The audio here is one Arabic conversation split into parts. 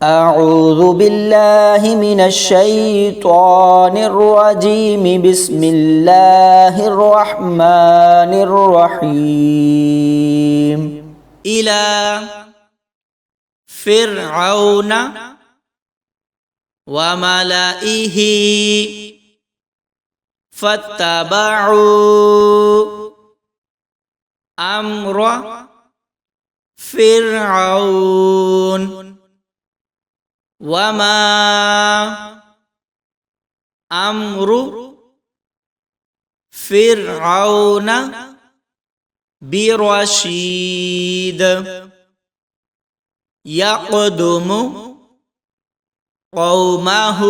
أعوذ بالله من الشيطان الرجيم بسم الله الرحمن الرحيم إلى فرعون وملئه فاتبعوا أمر فرعون وما أمر فرعون برشيد يقدم قومه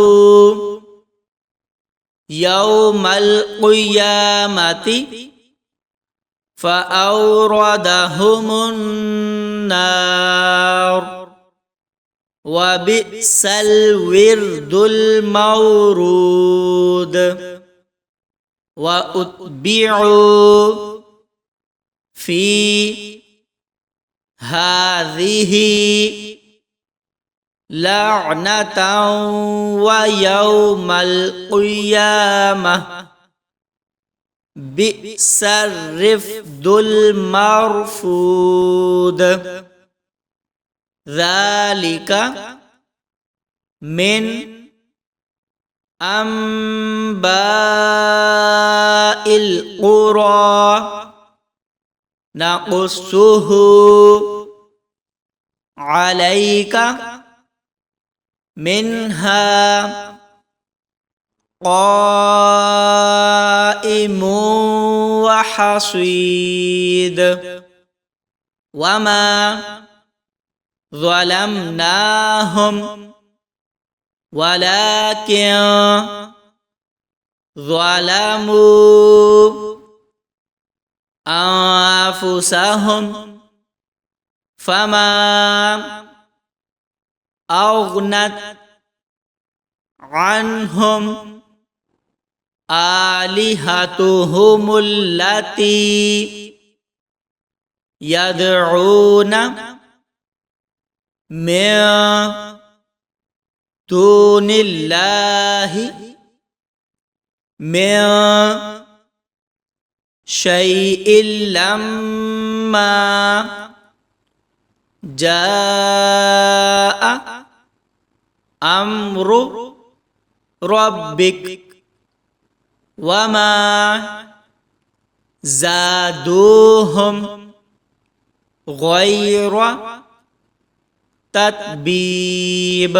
يوم القيامة فأوردهم النار وبئس الورد المورود وأتبعوا في هذه لعنة ويوم القيامة بئس الرفد المرفود ذلك من أنباء القرى نقصه عليك منها قائم وحصيد وما ظلمناهم ولكن ظلموا أنفسهم فما أغنت عنهم آلهتهم التي يدعون من دون الله من شيء لما جاء أمر ربك وما زادوهم غير تتبيب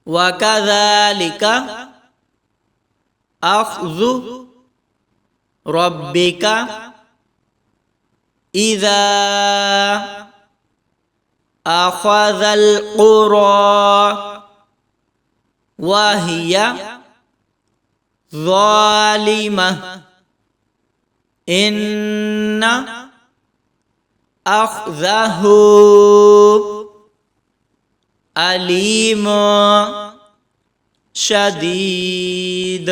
وكذلك أخذ ربك إذا أخذ القرى وهي ظالمة إن أخذه أليم شديد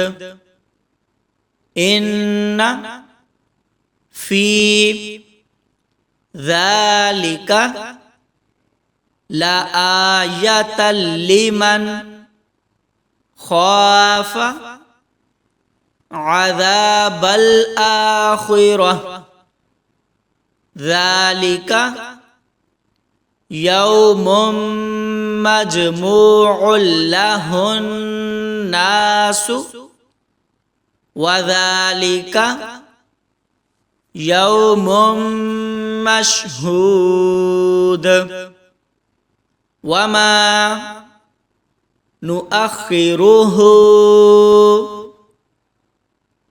إن في ذلك لآية لمن خاف عذاب الآخرة ذلك يوم مجموع له الناس وذلك يوم مشهود وما نؤخره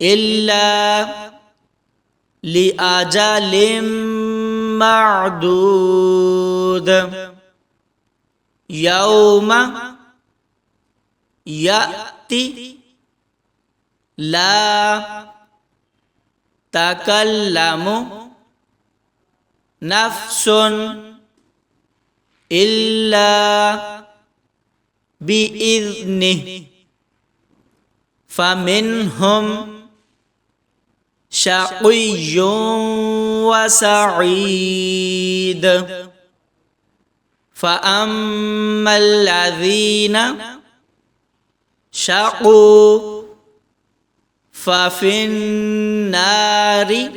إلا لأجل معدود يوم يأتي لا تكلم نفس إلا بإذنه فمنهم شقي وسعيد فأما الذين شقوا ففي النار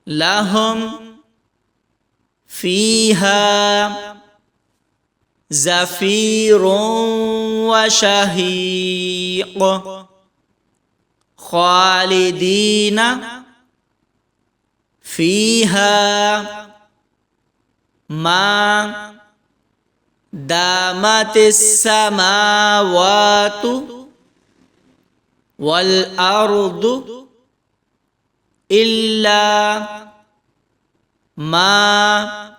لهم فيها زفير وشهيق خالدين فيها ما دامت السماوات والأرض إلا ما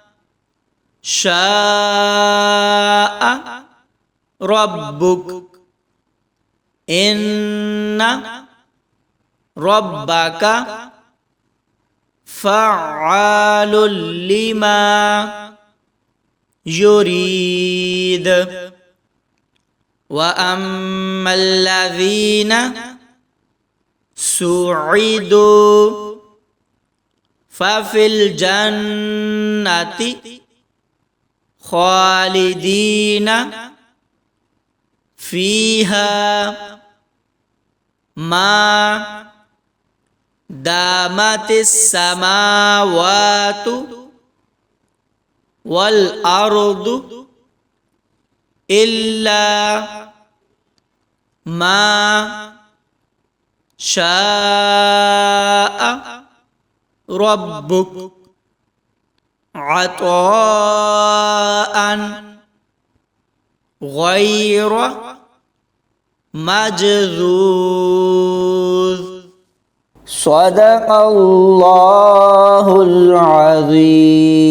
شاء ربك إن ربك فعال لما يريد. وأما الذين سعدوا ففي الجنة خالدين فيها ما دامت السماوات والأرض إلا ما شاء ربك عطاء غير مجذوذ. صدق الله العظيم.